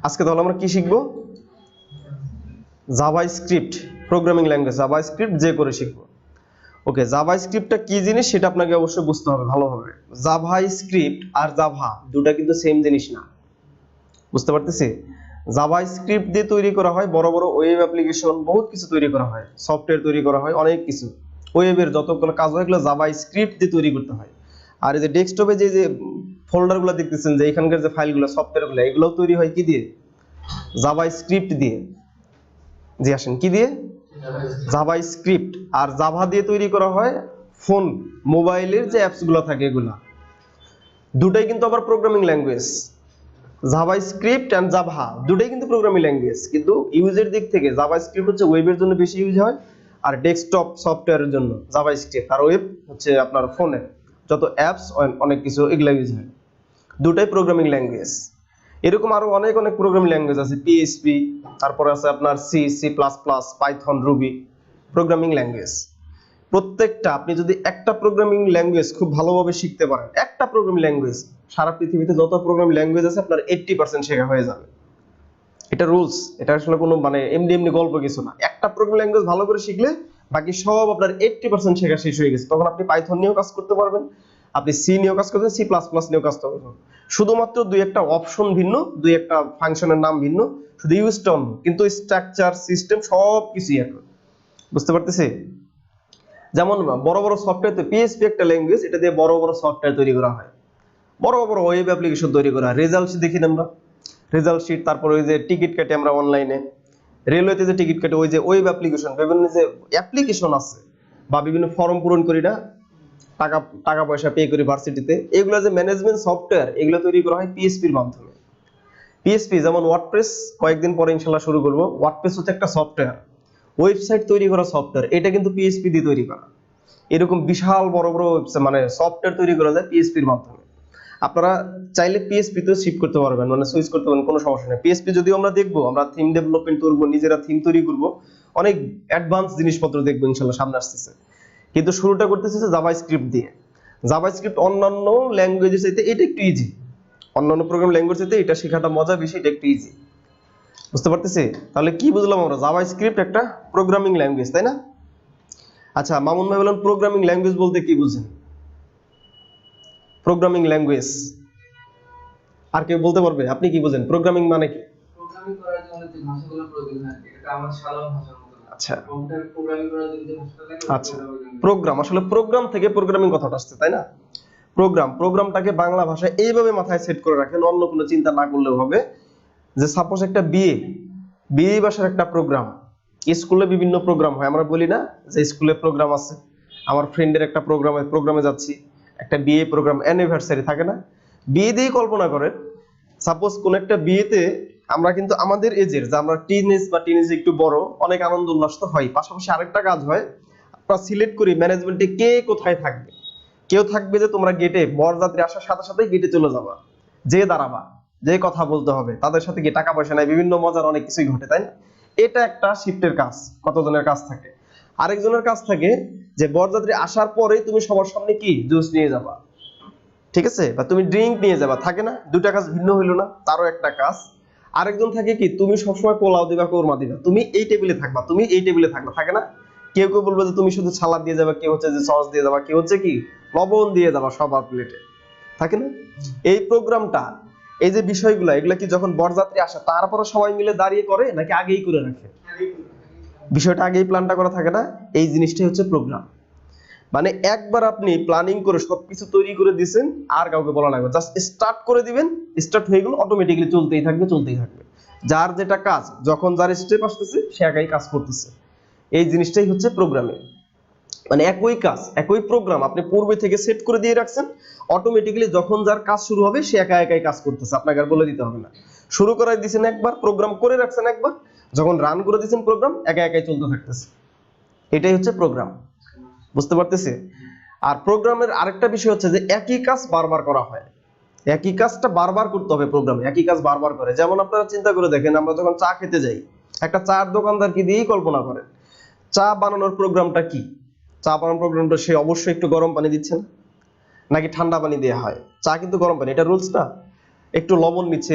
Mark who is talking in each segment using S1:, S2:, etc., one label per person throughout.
S1: আজকে তাহলে আমরা কি শিখবো? জাভাস্ক্রিপ্ট প্রোগ্রামিং ল্যাঙ্গুয়েজ, জাভাস্ক্রিপ্ট যে করে শিখবো। ওকে, জাভাস্ক্রিপ্টটা কি জিনিস সেটা আপনাকে অবশ্যই বুঝতে হবে ভালোভাবে। জাভাস্ক্রিপ্ট আর জাভা দুটা কিন্তু সেম জিনিস না, বুঝতে পারতেছি? জাভাস্ক্রিপ্ট দিয়ে তৈরি করা হয় বড় বড় ওয়েব অ্যাপ্লিকেশন, বহুত কিছু তৈরি করা হয়, সফটওয়্যার তৈরি করা হয়, অনেক কিছু। ওয়েবের যতগুলো কাজ হয় এগুলো জাভাস্ক্রিপ্ট দিয়ে তৈরি করতে হয়। আর এই যে ডেস্কটপে যে ফোল্ডারগুলো দেখতেছেন, যে এখানকার যে ফাইলগুলো, সফটওয়্যারগুলো, এগুলোও তৈরি হয় কি দিয়ে? জাভাস্ক্রিপ্ট দিয়ে। জি আসেন, কি দিয়ে? জাভাস্ক্রিপ্ট। আর জাভা দিয়ে তৈরি করা হয় ফোন, মোবাইলের যে অ্যাপসগুলো থাকে এগুলা। দুটাই কিন্তু আবার programming language. JavaScript and Java দুটাই কিন্তু প্রোগ্রামিং ল্যাঙ্গুয়েজ, কিন্তু ইউজের দিক থেকে জাভাস্ক্রিপ্ট হচ্ছে ওয়েবের জন্য বেশি ইউজ হয়, আর ডেস্কটপ সফটওয়্যারের জন্য জাভাস্ক্রিপ্ট, আর ওয়েব হচ্ছে আপনার ফোনে যত অ্যাপস অনেক কিছু এগুলা ইউজ হয়। দুটাই প্রোগ্রামিং ল্যাঙ্গুয়েজ। এরকম আরো অনেক অনেক প্রোগ্রামিং ল্যাঙ্গুয়েজ আছে, পিএইচপি, তারপরে আছে আপনার C, C plus plus, Python, Ruby, programming language. প্রত্যেকটা আপনি যদি একটা প্রোগ্রামিং ল্যাঙ্গুয়েজ খুব ভালোভাবে শিখতে পারেন, একটা প্রোগ্রামিং ল্যাঙ্গুয়েজ, সারা পৃথিবীতে যত প্রোগ্রামিং ল্যাঙ্গুয়েজ আছে আপনার 80% শেখা হয়ে যাবে। এটা রুলস, এটা আসলে কোনো মানে এমনি এমনি গল্প কিছু না। একটা প্রোগ্রামিং ল্যাঙ্গুয়েজ ভালো করে শিখলে বাকি সব আপনার 80% শেখা শেষ হয়ে গেছে। তখন আপনি পাইথন নিয়েও কাজ করতে পারবেন, আপনি সি নিয়েও কাজ করতে, সি প্লাস প্লাস নিয়েও কাজ করতে পারবেন। শুধুমাত্র দুই একটা অপশন ভিন্ন, দুই একটা ফাংশনের নাম ভিন্ন, শুধু ইউজটা অন্য, কিন্তু স্ট্রাকচার, সিস্টেম সব কিছুই এক। বুঝতে পারতেছি? যেমন বড় বড় সফটওয়্যার, পিএইচপি একটা ল্যাঙ্গুয়েজ, এটা দিয়ে বড় বড় সফটওয়্যার তৈরি করা হয়, বড় বড় ওয়েব অ্যাপ্লিকেশন তৈরি করা হয়। রেজাল্ট দেখি আমরা, রেজাল্ট শিট, তারপর ওই যে টিকিট কাটে আমরা অনলাইনে, রেলওয়েতে যে টিকিট কাটে, ওই যে ওয়েব অ্যাপ্লিকেশন, বিভিন্ন যে অ্যাপ্লিকেশন আছে, বা বিভিন্ন ফর্ম পূরণ করি না, টাকা টাকা পয়সা পে করি ভার্সিটিতে, এগুলো যে ম্যানেজমেন্ট সফটওয়্যার, এগুলো তৈরি করা হয় পিএইচপির মাধ্যমে। পিএইচপি যেমন ওয়ার্ডপ্রেস, কয়েকদিন পরে ইনশাআল্লাহ শুরু করব। ওয়ার্ডপ্রেস হচ্ছে একটা সফটওয়্যার, ওয়েবসাইট তৈরি করা সফটওয়্যার, এটা কিন্তু পিএইচপি দিয়ে তৈরি করা। এরকম বিশাল বড় বড় মানে সফটওয়্যার তৈরি করা যায় পিএইচপির মাধ্যমে। আপনারা চাইলে পিএইচপি তে শিফট করতে পারবেন, মানে সুইচ করতে পারবেন, কোনো সমস্যা নেই। পিএইচপি যদিও আমরা দেখবো, আমরা থিম ডেভেলপমেন্ট করব, নিজেরা থিম তৈরি করব, অনেক অ্যাডভান্স জিনিসপত্র দেখবো ইনশাআল্লাহ সামনে আসতেছে। কিন্তু শুরুটা করতেছে জাভাস্ক্রিপ্ট দিয়ে। জাভাস্ক্রিপ্ট অন্যান্য ল্যাঙ্গুয়েজের চাইতে এটা একটু ইজি, অন্যান্য প্রোগ্রাম ল্যাঙ্গুয়েজ চাইতে এটা শেখাটা মজা বেশি, এটা একটু ইজি। বুঝতে পারতেছি? তাহলে কি বুঝলাম আমরা? জাভাস্ক্রিপ্ট একটা প্রোগ্রামিং ল্যাঙ্গুয়েজ, তাই না? আচ্ছা, মামুন ভাই বলেন প্রোগ্রামিং ল্যাঙ্গুয়েজ বলতে কি বুঝেন? প্রোগ্রামিং ল্যাঙ্গুয়েজ আর কেউ বলতে পারবে? আপনি কি বুঝেন প্রোগ্রামিং মানে কি?
S2: প্রোগ্রামিং করার জন্য যে ভাষাগুলো প্রয়োজন হয়, এটা আমাদের সাধারণ ভাষার মতো না।
S1: আচ্ছা
S2: কম্পিউটার প্রোগ্রামিং করার জন্য যে ভাষাটা লাগে,
S1: আচ্ছা, প্রোগ্রাম, আসলে প্রোগ্রাম থেকে প্রোগ্রামিং কথাটা আসছে, তাই না? প্রোগ্রামটাকে বাংলা ভাষায় এইভাবে মাথায় সেট করে রাখেন, অন্য কোনো চিন্তা না করলেও হবে। যে সাপোজ একটা বিএ ভাষার একটা প্রোগ্রাম, স্কুলে বিভিন্ন প্রোগ্রাম হয়, আমরা বলি না যে স্কুলে প্রোগ্রাম আছে, আমার ফ্রেন্ডের একটা প্রোগ্রামে যাচ্ছি, একটা বিএ প্রোগ্রাম, অ্যানিভার্সারি থাকে না? বিয়ে দিয়েই কল্পনা করেন, সাপোজ কোন একটা বিয়েতে আমরা কিন্তু আমাদের এজের, যে আমরা টিনেজ বা টিনেজ একটু বড়, অনেক আনন্দ উল্লাস তো হয়, পাশাপাশি আরেকটা কাজ হয়, আমরা সিলেক্ট করি ম্যানেজমেন্টে কে কোথায় থাকবে। কেউ থাকবে যে তোমরা গেটে, বরযাত্রী আসার সাথে সাথে গেটে চলে যাবা, যে দাঁড়াবা, যে কথা বলতে হবে, তাদের সাথে কি টাকা পয়সা নাই, বিভিন্ন মজার অনেক কিছুই ঘটে, তাই না? এটা একটা শিফটের কাজ, কতজনের কাজ থাকে। আরেকজনের কাজ থাকে যে বরযাত্রী আসার পরেই তুমি সবার সামনে কি জুস নিয়ে যাবা, ঠিক আছে, বা তুমি ড্রিঙ্ক নিয়ে যাবা, থাকে না? দুটা কাজ ভিন্ন হইলো না? তারও একটা কাজ। আরেকজন থাকে কি, তুমি সবসময় পোলাও দিবা, কোরমা দিবা, তুমি এই টেবিলে থাকবা, তুমি এই টেবিলে থাকবা, থাকে না? কেউ কেউ বলবে যে তুমি শুধু সালাদ দিয়ে যাবা, কেউ হচ্ছে যে সস দিয়ে যাবা, কেউ হচ্ছে কি লবণ দিয়ে যাবা সবার প্লেটে, থাকে না? এই প্রোগ্রামটা, এই যে বিষয়গুলো, এগুলা কি যখন বরযাত্রী আসে তারপরে সবাই মিলে দাঁড়িয়ে করে, নাকি আগেই করে রাখে? বিষয়টা আগেই প্ল্যানটা করা থাকে না? এই জিনিসটাই হচ্ছে প্রোগ্রাম। মানে একবার আপনি প্ল্যানিং করে সবকিছু তৈরি করে দিবেন, আর কাউকে বলা লাগবে, জাস্ট স্টার্ট করে দিবেন, স্টার্ট হয়ে গেল, অটোমেটিক্যালি চলতেই থাকবে চলতেই থাকবে। যার যেটা কাজ, যখন যার স্টেপ আসতেছে সে একাই কাজ করতেছে। এই জিনিসটাই হচ্ছে প্রোগ্রামিং। মানে একই কাজ, একই প্রোগ্রাম আপনি পূর্বে থেকে সেট করে দিয়ে রাখছেন, অটোমেটিক্যালি যখন যার কাজ শুরু হবে সে একা একাই কাজ করতেছে, আপনাকে আর বলে দিতে হবে না। শুরু করাই দিয়েছেন একবার, প্রোগ্রাম করে রাখছেন একবার, যখন রান করে দিয়েছেন প্রোগ্রাম একা একাই চলতে থাকতেছে। এটাই হচ্ছে প্রোগ্রাম। বুঝতে পারতেছি? আর প্রোগ্রামের আরেকটা বিষয় হচ্ছে যে একই কাজ বারবার করা হয়, একই কাজটা বারবার করতে হবে প্রোগ্রামে, একই কাজ বারবার করে। যেমন আপনারা চিন্তা করে দেখেন, আমরা যখন চা খেতে যাই, একটা চার দোকানদার কি দিয়েই কল্পনা করেন, চা বানানোর প্রোগ্রামটা কি? চা বানানোর প্রোগ্রামটা সে অবশ্যই একটু গরম পানি দিচ্ছেন, নাকি ঠান্ডা পানি দেওয়া হয়? চা কিন্তু গরম পানি, এটা রুলস না? একটু লবণ নিচ্ছে,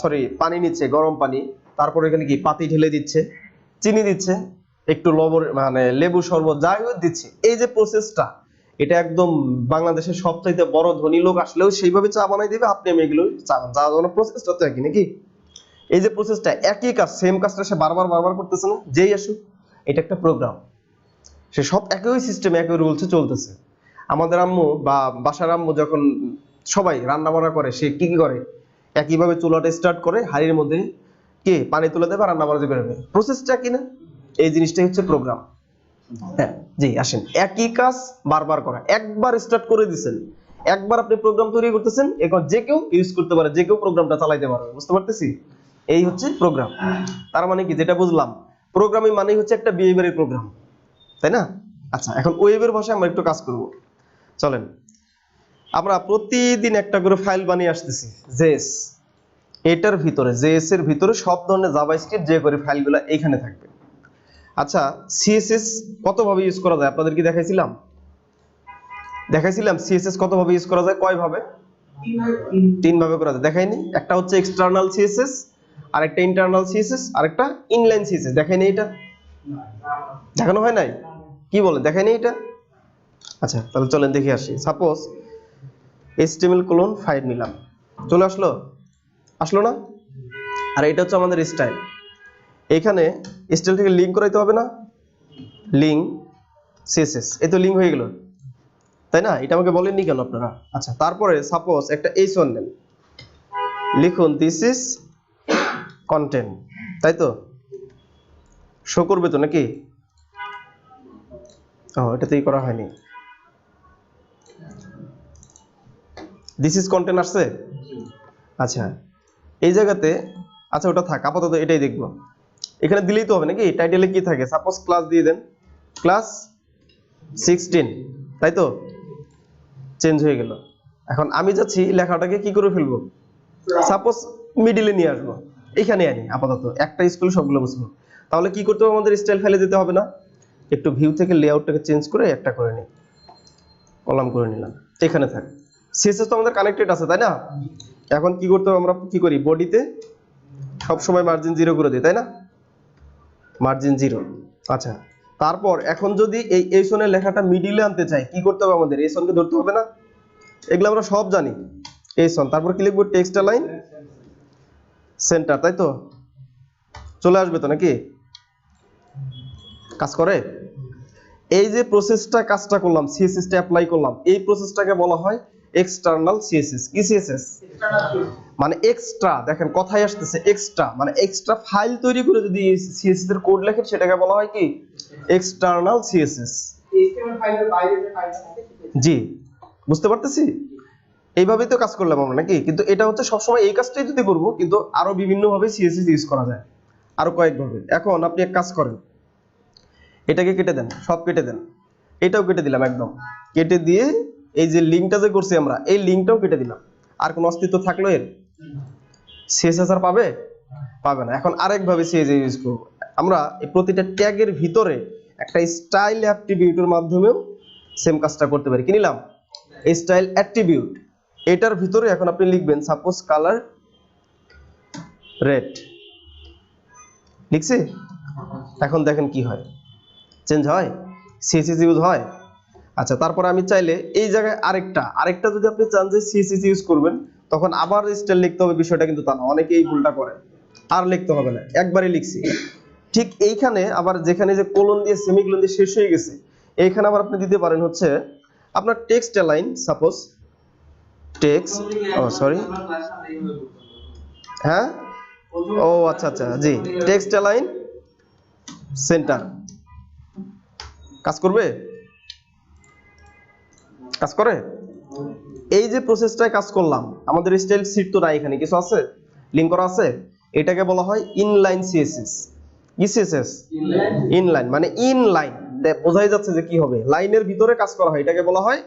S1: সরি পানি নিচ্ছে, গরম পানি, তারপর এখানে কি পাতি ঢেলে দিচ্ছে, চিনি দিচ্ছে, একটু লবণ মানে লেবু শরবত যাই হোক দিচ্ছে। এই যে প্রসেসটা, এটা একদম বাংলাদেশের সবচাইতে বড় ধনী লোক আসলেও সেইভাবে চা বানাই দিবে, আপনি আমি এগুলো চা চা বানানোর প্রসেসটা তো একই নাকি? এই যে প্রসেসটা একই কাজ, সেম কাজটা সে বারবার বারবার করতেছে না, যেই আসুক, এটা একটা প্রোগ্রাম। সে সব একই সিস্টেমে একই রুলসে চলতেছে। আমাদের আম্মু বা বাসার আম্মু যখন সবাই রান্না বান্না করে, সে কি কি করে? একইভাবে চুলাটা স্টার্ট করে, হাঁড়ির মধ্যে কে পানি তুলে দেবে, রান্না বান্না বেরোবে, প্রসেসটা কি না? এই জিনিসটাই হচ্ছে প্রোগ্রাম। হ্যাঁ জি আসেন, একই কাজ বারবার করা। একবার স্টার্ট করে দিচ্ছেন, একবার আপনি প্রোগ্রাম তৈরি করতেছেন, এখন যে কেউ ইউজ করতে পারে, যে কেউ প্রোগ্রামটা চালাইতে পারবে। বুঝতে পারতেছি? এই হচ্ছে প্রোগ্রাম। তার মানে কি, যেটা বুঝলাম, প্রোগ্রামিং মানেই হচ্ছে একটা বিহেভিয়ারের প্রোগ্রাম, তাই না? আচ্ছা, এখন ওয়েবের ভাষায় আমরা একটু কাজ করব। চলেন, আমরা প্রতিদিন একটা করে ফাইল বানিয়ে আসতেছি জেএস। এটার ভিতরে, জেএস এর ভিতরে সব ধরনের জাভাস্ক্রিপ্ট যে করে ফাইলগুলো এখানে থাকবে। আচ্ছা, সিএসএস কতভাবে ইউজ করা যায় আপনাদের কি দেখাইছিলাম? সিএসএস কতভাবে ইউজ করা যায়, কয় ভাবে? তিন ভাবে করা যায়, দেখাইনি? একটা হচ্ছে এক্সটার্নাল সিএসএস, আরেকটা ইন্টারনাল সিএসএস, আরেকটা ইনলাইন সিএসএস। দেখাইনি এটা? দেখানো হয় নাই? কি বলে, দেখাইনি এটা? আচ্ছা তাহলে চলেন দেখে আসি। সাপোজ HTML:5 নিলাম, চলে আসলো? আসলো না? আর এটা হচ্ছে আমাদের স্টাইল। এখানে স্টাইল থেকে লিঙ্ক করাইতে হবে না? লিঙ্ক সিএসএস, এই তো লিঙ্ক হয়ে গেল, তাই না? এটা আমাকে বলেননি কেন আপনারা? আচ্ছা, তারপরে সাপোজ একটা H1 নেন, লিখুন দিস ইজ কন্টেন্ট, তাই তো? শো করবে তো নাকি? ও, এটাতেই করা হয়নি। দিস ইজ কন্টেন্ট আসছে? আচ্ছা, এই জায়গাতে, আচ্ছা ওটা থাক, আপাতত এটাই দেখবো। এখানে দিলেই তো হবে নাকি? টাইটেলে কি থাকে? সাপোজ ক্লাস দিয়ে দেন, ক্লাস 16, তাই তো? চেঞ্জ হয়ে গেল। এখন আমি যাচ্ছি লেখাটাকে কি করে ফেলবো, সাপোজ মিডিলে নিয়ে আসবো, এখানে আনি আপাতত, একটা স্কুল সবগুলো বুঝবো। তাহলে কি করতে হবে, আমাদের স্টাইল ফাইলে দিতে হবে না? একটু ভিউ থেকে লেআউটটাকে চেঞ্জ করে একটা করে নিই, কলাম করে নিলাম, এখানে থাক। সিএসএস তো আমাদের কানেক্টেড আছে, তাই না? এখন কি করতে হবে, আমরা কি করি, বডিতে সবসময় মার্জিন 0 করে দিই, তাই না? মার্জিন 0। আচ্ছা, তারপর এখন যদি এই H1 এর লেখাটা মিডিলে আনতে চাই, কি করতে হবে, আমাদের H1 কে ধরতে হবে না? এগুলো আমরা সব জানি। H1, তারপর কি লিখবো, টেক্সট লাইন সেন্টার, তাই তো? চলে আসবে তো নাকি? কাজ করে? এই যে প্রসেসটা, কাজটা করলাম, সিএসএস টা অ্যাপ্লাই করলাম, এই প্রসেসটাকে বলা হয় এক্সটার্নাল সিএসএস। কি সিএসএস? মানে এক্সট্রা, দেখেন কথাই আসতেছে এক্সট্রা, মানে এক্সট্রা ফাইল তৈরি করে যদি সিএসএস এর কোড লেখেন, সেটাকে বলা হয় কি, এক্সটার্নাল সিএসএস।
S2: HTML ফাইলের বাইরে যে ফাইলটা থাকে সেটা।
S1: জি, বুঝতে পারতেছি? এইভাবেই তো কাজ করলাম আমরা নাকি? কিন্তু এটা হচ্ছে সবসময় এই কাজটাই যদি করব, কিন্তু আরো বিভিন্ন ভাবে সিএসএস ইউজ করা যায়, আরো কয়েকভাবে। এখন আপনি এক কাজ করেন, এটাকে কেটে দেন, সব কেটে দেন, এটাও কেটে দিলাম, একদম কেটে দিয়ে এই যে লিঙ্কটা যে করছি আমরা, এই লিঙ্কটাও কেটে দিলাম। আর কোনো অস্তিত্ব থাকলো এর? সিএসএস আর পাবে? পাবে না। এখন আরেকভাবে সিএসএস ইউজ করব আমরা, এই প্রতিটা ট্যাগের ভিতরে একটা স্টাইল অ্যাট্রিবিউটের মাধ্যমেও সেম কাজটা করতে পারি। কি নিলাম? Style attribute. এটার ভিতরে এখন আপনি লিখবেন সাপোজ কালার রেড, লিখছি? এখন দেখেন কি হয়, চেঞ্জ হয়, সিএসএস ইউজ হয়। আচ্ছা, তারপর আমি চাইলে এই জায়গায় আরেকটা যদি আপনি চান যে সিএসএস ইউজ করবেন, তখন আবার স্টাইল লিখতে হবে, বিষয়টা কিন্তু তা না, অনেকে এই ভুলটা করে। আর লিখতে হবে না, একবারই লিখছি। ঠিক এইখানে আবার যেখানে যে কোলন দিয়ে সেমিকোলন দিয়ে শেষ হয়ে গেছে, এইখানে আবার আপনি দিতে পারেন হচ্ছে আপনার টেক্সট লাইন, সাপোজ টেক্সট, ও সরি, হ্যাঁ, ও আচ্ছা আচ্ছা, জি, টেক্সট লাইন সেন্টার। কাজ করবে? কাজ করে? এই যে প্রসেসটায় কাজ করলাম, আমাদের স্টাইল শীট তো নাই, এখানে কিছু আছে, লিংক করা আছে, এটাকে বলা হয় ইনলাইন সিএসএস। কি সিএসএস? ইনলাইন, মানে ইনলাইন, বোঝাই যাচ্ছে যে কি হবে, লাইনের ভিতরে কাজ করা হয়, এটাকে বলা হয়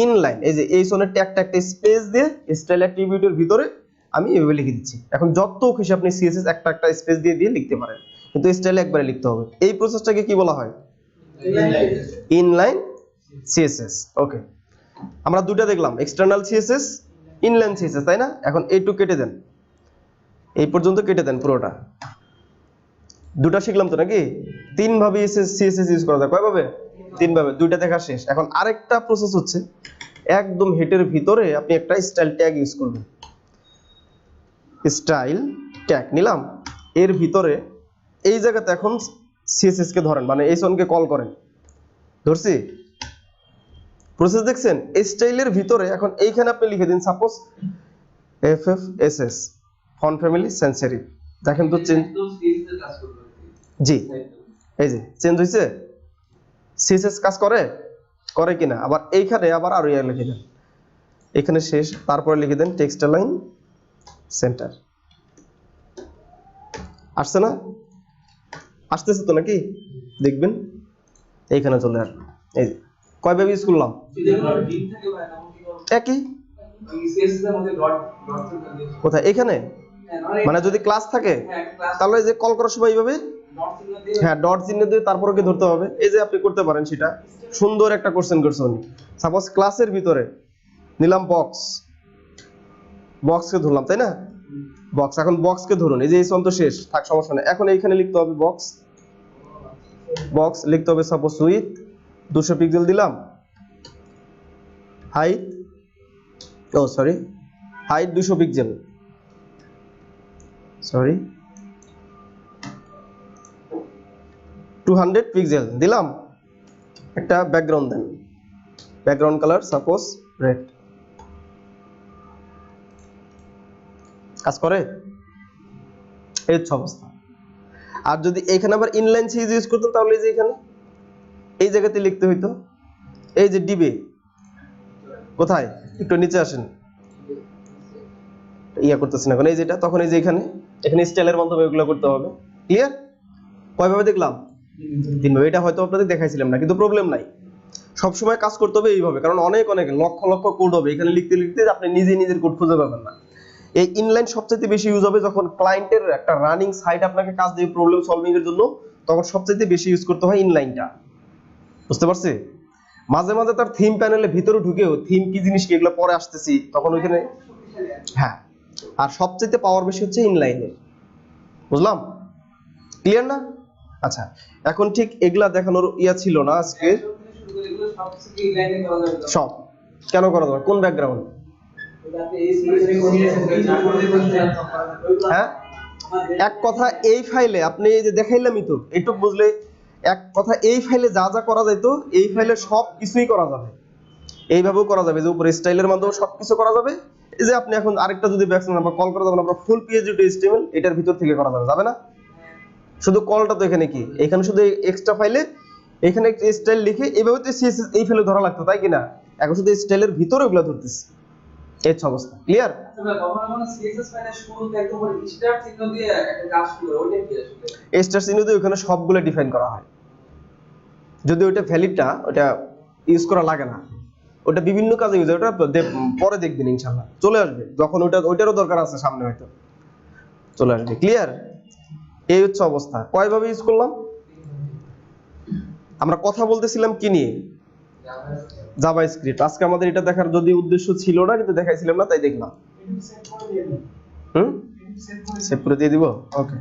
S1: ইনলাইন। এই যে এই সোনের ট্যাগটা একটা স্পেস দিয়ে স্টাইল অ্যাট্রিবিউটের ভিতরে আমি এভাবে লিখে দিচ্ছি। এখন যত খুশি আপনি সিএসএস একটা একটা স্পেস দিয়ে দিয়ে লিখতে পারেন, কিন্তু স্টাইলে একবারে লিখতে হবে। এই প্রসেসটাকে কি বলা হয়? Inline CSS. ওকে, আমরা দুটো দেখলাম, এক্সটার্নাল সিএসএস ইনলাইন সিএসএস, তাই না? এখন এইটুকু কেটে দেন, এই পর্যন্ত কেটে দেন পুরোটা। দুটা শিখলাম তো নাকি? তিন ভাবে সিএসএস ইউজ করা যায়। কয়ভাবে? তিন ভাবে। দুইটা দেখা শেষ। এখন আরেকটা প্রসেস হচ্ছে একদম হেডের ভিতরে আপনি একটা স্টাইল ট্যাগ ইউজ করবেন। স্টাইল ট্যাগ নিলাম, এর ভিতরে এই জায়গাতে এখন সিএসএস কে ধরেন, মানে এইচন কে কল করেন। ধরছি? প্রসেস দেখছেন? স্টাইলের ভিতরে এখন এইখানে আপনি লিখে দিন সাপোজ এফএফএসএস ফন্ট ফ্যামিলি সেন্সারি। দেখেন তো চেঞ্জ,
S2: একদম সিএসএস এর কাজ করবে
S1: জি এই যে চেঞ্জ হয়েছে। সিএসএস কাজ করে করে কিনা? আবার এইখানে আবার আরো ইয়া লিখে দেন, এখানে শেষ, তারপরে লিখে দেন টেক্সট লাইন সেন্টার। আসছে না? আসতেছে তো নাকি? দেখবেন এইখানে চলে আসবে। এই যে কয়ভাবে ইউজ করলাম?
S2: যদি আমরা ডিপ থেকে ভাই তখন কি করব?
S1: একই।
S2: ওই সিএসএস এর মধ্যে ডট ডট চিহ্ন দিয়ে
S1: কোথায়? এখানে। মানে যদি ক্লাস থাকে তাহলে এই যে কল করার সময় এইভাবে
S2: ডট চিহ্ন দিয়ে,
S1: হ্যাঁ ডট চিহ্ন দিয়ে তারপরে কি ধরতে হবে। এই যে আপনি করতে পারেন, সেটা সুন্দর একটা কোশ্চেন করছে উনি। সাপোজ ক্লাসের ভিতরে নিলাম বক্স, বক্সকে ধরলাম, তাই না? বক্স, এখন বক্সকে ধরুন। এই যে এই তো শেষ, থাক সমস্যা নেই। এখন এইখানে লিখতে হবে বক্স, বক্স লিখতে হবে সাপোজ উইথ 200 পিক্সেল দিলাম, height height 200 pixel, sorry 200 pixel দিলাম। একটা ব্যাকগ্রাউন্ড দেন, ব্যাকগ্রাউন্ড কালার সাপোজ রেড। কাজ করে? এই হচ্ছে অবস্থা। আর যদি এখানে আবার ইনলাইন সিরিজ ইউজ করতেন তাহলে এই যে এখানে এই জায়গাতে লিখতে হইতো, এই যে ডিবে, কোথায় একটু নিচে আসেন, ইয়া করতেছেন এখন, এই যেটা, তখন এই যে এখানে স্টাইলের মাধ্যমে এগুলো করতে হবে। ক্লিয়ার? কয়ভাবে দেখলাম? তিনভাবে। এটা হয়তো আপনাদের দেখাইছিলাম না, কিন্তু প্রবলেম নাই, সবসময় কাজ করতে হবে এইভাবে, কারণ অনেক লক্ষ লক্ষ কোড হবে এখানে লিখতে লিখতে আপনি নিজে নিজের কোড খুঁজে পাবেন না। এই ইনলাইন সবচেয়ে বেশি ইউজ হবে যখন ক্লায়েন্টের একটা রানিং সাইট আপনাকে কাজ দিয়ে প্রবলেম সলভিং এর জন্য, তখন সবচেয়ে বেশি ইউজ করতে হয় ইনলাইনটা। বুঝতে পারছি? মাঝে মাঝে তার থিম প্যানেলে ভিতরে ঢুকেও থিম কি জিনিস কি এগুলো পরে আসতেছি, তখন ওইখানে হ্যাঁ। আর সবচেয়ে পাওয়ার বেশি হচ্ছে ইনলাইনের। বুঝলাম? ক্লিয়ার না? আচ্ছা, এখন ঠিক এগুলা দেখানোর ইয়া ছিল না আজকে।
S2: শুরু করে এগুলো সব কিছু ইনলাইনে করা যাবে তো?
S1: সব কেন করা যাবে? কোন ব্যাকগ্রাউন্ড?
S2: যাতে এই সিএসএস
S1: হ্যাঁ, এক কথা এই ফাইলে আপনি এই যে দেখাইলামই তো, এইটুক বুঝলে এক কথা এই ফাইলে যা যা করা যাইতো এই ফাইলে সব কিছুই করা যাবে। এইভাবেও করা যাবে যে উপরে স্টাইলের মাধ্যমে সবকিছু করা যাবে। এই যে আপনি এখন আরেকটা যদি ব্যাকগ্রাউন্ড নাম্বার কল করে দেবেন, আমরা ফুল পিএইচডি টু এইচটিএমএল এটার ভিতর থেকে করা যাবে, যাবে না? শুধু কলটা তো এখানে কি, এখানে শুধু এক্সট্রা ফাইলে এখানে একটা স্টাইল লিখে এইভাবে তো সিএসএস এই ফাইলে ধরা লাগতো, তাই কি না? এখন শুধু স্টাইলের ভিতরে ওগুলো ধরতেছি। এই হচ্ছে অবস্থা। ক্লিয়ার?
S2: তবে কখনো সিএসএস ফাইলের শুরুতে একদম স্টার চিহ্ন দিয়ে একটা কাজ শুরু করে, ওইটা কি আসলে?
S1: স্টার চিহ্ন দিয়ে ওখানে সবগুলো ডিফাইন করা হয়। যদি ওইটা ভ্যালিডটা ওটা ইউজ করা লাগে না, ওটা বিভিন্ন কাজে ইউজ হয়, ওটা পরে দেখবেন ইনশাআল্লাহ চলে আসবে, যখন ওইটারও দরকার আছে সামনে হয়তো চলে আসবে। ক্লিয়ার? এই হচ্ছে অবস্থা। কয়ভাবে ইউজ করলাম? আমরা কথা বলতেছিলাম কি নিয়ে? জাভাস্ক্রিপ্ট। আজকে আমাদের এটা দেখার যদি উদ্দেশ্য ছিল না, কিন্তু দেখাইছিলাম না তাই দেখলাম। সেভ করে দিয়ে দিব। ওকে।